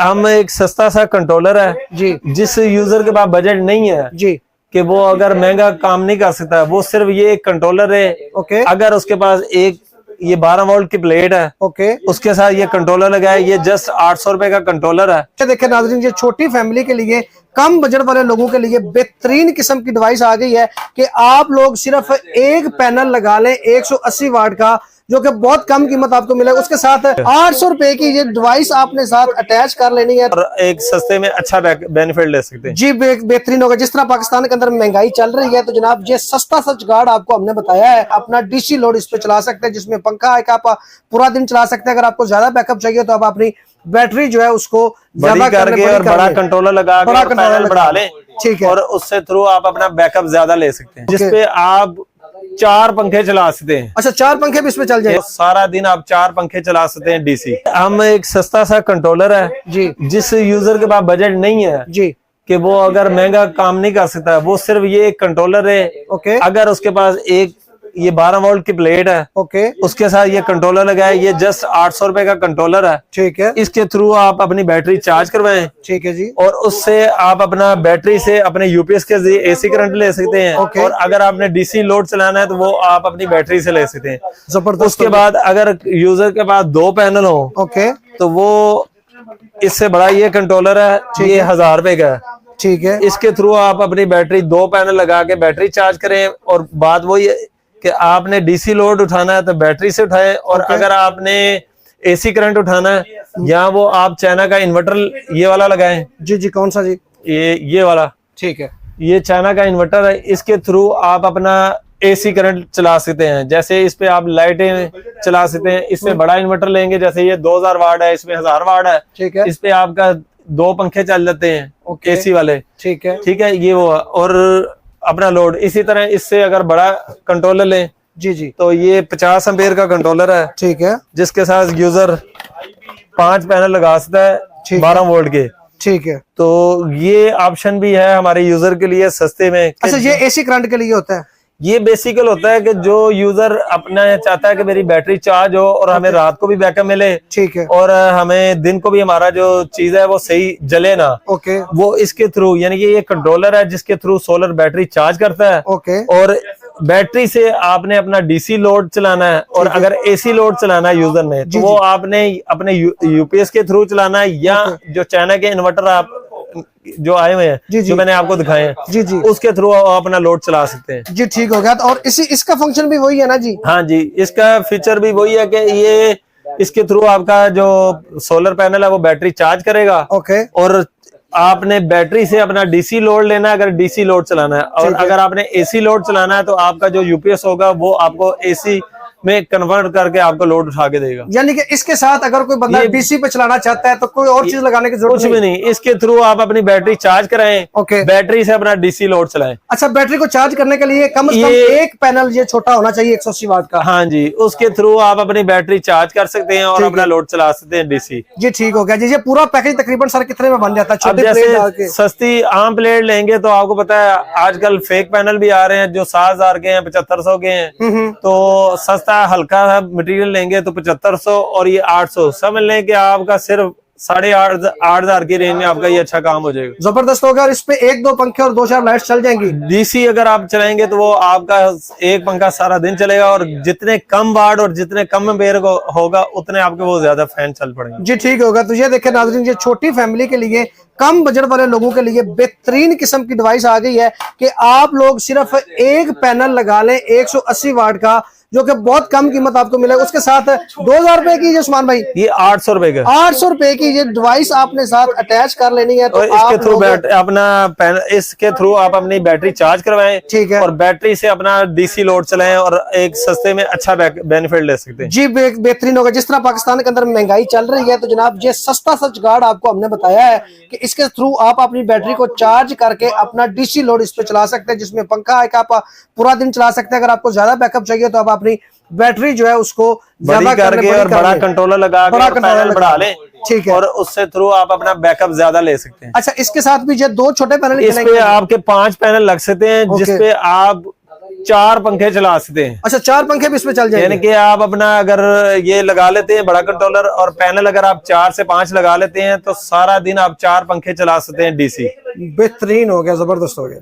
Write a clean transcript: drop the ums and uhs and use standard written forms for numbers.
हम एक सस्ता सा कंट्रोलर है जी, जिस यूजर के पास बजट नहीं है जी, कि वो अगर महंगा काम नहीं कर सकता, वो सिर्फ ये एक कंट्रोलर है। ओके, अगर उसके पास एक ये 12 वोल्ट की प्लेट है, ओके। उसके साथ ये कंट्रोलर लगा है, ये जस्ट 800 रुपए का कंट्रोलर है। देखिए नाज़रीन, ये छोटी फैमिली के लिए, कम बजट वाले लोगों के लिए बेहतरीन किस्म की डिवाइस आ गई है कि आप लोग सिर्फ एक पैनल लगा लें 180 वाट का, जो कि बहुत कम कीमत आपको मिलेगा। उसके साथ 800 रुपए की ये डिवाइस आपने साथ अटैच कर लेनी है और एक सस्ते में अच्छा बेनिफिट ले सकते हैं। जी। बेहतरीन होगा। जिस तरह पाकिस्तान के अंदर महंगाई चल रही है, तो जनाब ये सस्ता सा जुगाड़ आपको हमने बताया है। अपना डीसी लोड इस पे चला सकते हैं, जिसमें पंखा है, आप पूरा दिन चला सकते हैं। अगर आपको ज्यादा बैकअप चाहिए तो आप अपनी बैटरी जो है उसको बड़ी करके और बड़ा कंट्रोलर लगा के पैनल बढ़ा लें, ठीक है, और उससे थ्रू आप अपना बैकअप ज्यादा ले सकते हैं, जिसपे आप 4 पंखे चला सकते हैं। अच्छा, 4 पंखे भी इसमें चल जाए? सारा दिन आप 4 पंखे चला सकते हैं डीसी। हम एक सस्ता सा कंट्रोलर है जी, जिस यूजर के पास बजट नहीं है जी, कि वो अगर महंगा काम नहीं कर सकता, वो सिर्फ ये एक कंट्रोलर है। ओके, अगर उसके पास एक ये 12 वोल्ट की प्लेट है, ओके, उसके साथ ये कंट्रोलर लगा है, ये जस्ट 800 रुपए का कंट्रोलर है। ठीक है, इसके थ्रू आप अपनी बैटरी चार्ज करवाएं, ठीक है जी, और उससे आप अपना बैटरी से अपने यूपीएस के जरिए एसी करंट ले सकते हैं। ओके। और अगर आपने डीसी लोड चलाना है तो वो आप अपनी बैटरी से ले सकते हैं। जबरदस्त। उसके बाद अगर यूजर के पास 2 पैनल हो, ओके, तो वो इससे बड़ा ये कंट्रोलर है, ये 1000 रुपए का है। ठीक है, इसके थ्रू आप अपनी बैटरी 2 पैनल लगा के बैटरी चार्ज करें। और बात वही है कि आपने डीसी लोड उठाना है तो बैटरी से उठाएं, और अगर आपने एसी करंट उठाना है, या वो आप चाइना का इन्वर्टर ये वाला लगाएं। जी, जी, कौन सा जी? ये वाला, ठीक है, ये चाइना का इन्वर्टर है। इसके थ्रू आप अपना एसी करंट चला सकते हैं। जैसे इस पे आप लाइटें चला सकते हैं। इससे बड़ा इन्वर्टर लेंगे, जैसे ये 2000 वाट है, इसमें 1000 वाट है, ठीक है, इस पे आपका 2 पंखे चल जाते हैं, ओके, एसी वाले, ठीक है, ठीक है। ये वो, और अपना लोड इसी तरह इससे अगर बड़ा कंट्रोलर लें, जी, जी, तो ये 50 एम्पेयर का कंट्रोलर है, ठीक है, जिसके साथ यूजर 5 पैनल लगा सकता है 12 वोल्ट के। ठीक है। तो ये ऑप्शन भी है हमारे यूजर के लिए सस्ते में। अच्छा, ये एसी करंट के लिए होता है? ये बेसिकल होता है कि जो यूजर अपना चाहता है कि मेरी बैटरी चार्ज हो और हमें रात को भी बैकअप मिले, ठीक है, और हमें दिन को भी हमारा जो चीज है वो सही जले ना, ओके, वो इसके थ्रू, यानी कि ये कंट्रोलर है जिसके थ्रू सोलर बैटरी चार्ज करता है। ओके, और बैटरी से आपने अपना डीसी लोड चलाना है, और अगर एसी लोड चलाना है यूजर ने, तो वो आपने अपने यूपीएस के थ्रू चलाना है, या जो चाइना के इन्वर्टर आप जो आए हुए हैं, जो मैंने आपको दिखाए हैं, जी, जी, उसके थ्रू आप अपना लोड चला सकते हैं। जी, ठीक हो गया। तो और इसका फंक्शन भी वही है ना जी? हाँ जी, इसका फीचर भी वही है कि ये इसके थ्रू आपका जो सोलर पैनल है वो बैटरी चार्ज करेगा, ओके, और आपने बैटरी से अपना डीसी लोड लेना है अगर डीसी लोड चलाना है, और अगर आपने एसी लोड चलाना है तो आपका जो यूपीएस होगा वो आपको एसी में कन्वर्ट करके आपको लोड उठा के देगा। यानी कि इसके साथ अगर कोई बंदा डीसी पे चलाना चाहता है तो कोई और चीज लगाने की जरूरत कुछ भी नहीं, इसके थ्रू आप अपनी बैटरी चार्ज कराएं, ओके, बैटरी से अपना डीसी लोड चलाएं। अच्छा, बैटरी को चार्ज करने के लिए कम से कम एक पैनल ये छोटा होना चाहिए 180 वाट का? हाँ जी, उसके थ्रू आप अपनी बैटरी चार्ज कर सकते हैं और अपना लोड चला सकते हैं डीसी। जी, ठीक हो गया जी। ये पूरा पैकेज तकरीबन सर कितने में बन जाता है? अब जैसे सस्ती आम प्लेट लेंगे तो आपको पता है आजकल फेक पैनल भी आ रहे हैं जो 7000 के हैं, 7500 के हैं। तो सस्ता हल्का मटेरियल लेंगे तो 7500, और ये 800, समझ लें कि आपका सिर्फ 8,500 की रेंज में आपका ये अच्छा काम हो जाएगा। जबरदस्त होगा। और इस पे 1-2 पंखे और 2-4 लाइट चल जाएंगी। डीसी अगर आप चलाएंगे तो वो आपका एक पंखा सारा दिन चलेगा, और जितने कम वाट और जितने कम एम्पेयर को होगा उतने आपके वो ज्यादा फैन चल पड़ेंगे। जी, ठीक होगा। तो ये देखें नाज़रीन, ये छोटी फैमिली के लिए, कम बजट वाले लोगों के लिए बेहतरीन किस्म की डिवाइस आ गई है कि आप लोग सिर्फ एक पैनल लगा लें 180 वाट का, जो कि बहुत कम कीमत आपको मिलेगा। उसके साथ 2000 रुपए की उस्मान भाई, ये 800 रुपए का, 800 रुपए की ये डिवाइस आपने साथ अटैच कर लेनी है। तो और इसके थ्रू इसके थ्रू आप अपनी बैटरी चार्ज करवाएं, ठीक है, और बैटरी से अपना डीसी लोड चलाएं, और एक सस्ते में अच्छा बेनिफिट ले सकते हैं। जी, बेहतरीन होगा। जिस तरह पाकिस्तान के अंदर महंगाई चल रही है, तो जनाब ये सस्ता सा जुगाड़ आपको हमने बताया है कि इसके थ्रू आप अपनी बैटरी को चार्ज करके अपना डीसी लोड इस पे चला सकते हैं, जिसमें पंखा है, आप पूरा दिन चला सकते हैं। अगर आपको ज्यादा बैकअप चाहिए तो आप अपनी बैटरी जो है उसको बड़ी करके और बड़ा कंट्रोलर लगा के पैनल बढ़ा लें, ठीक है, और उससे थ्रू आप अपना बैकअप ज्यादा ले सकते हैं। अच्छा, इसके साथ भी जो 2 छोटे पैनल, इस पे आपके 5 पैनल लग सकते हैं, जिसपे आप 4 पंखे चला सकते हैं। अच्छा 4 पंखे भी इसमें चल यानी जाएंगे। कि आप अपना अगर ये लगा लेते हैं बड़ा कंट्रोलर और पैनल अगर आप 4 से 5 लगा लेते हैं तो सारा दिन आप 4 पंखे चला सकते हैं डीसी। बेहतरीन हो गया, जबरदस्त हो गया।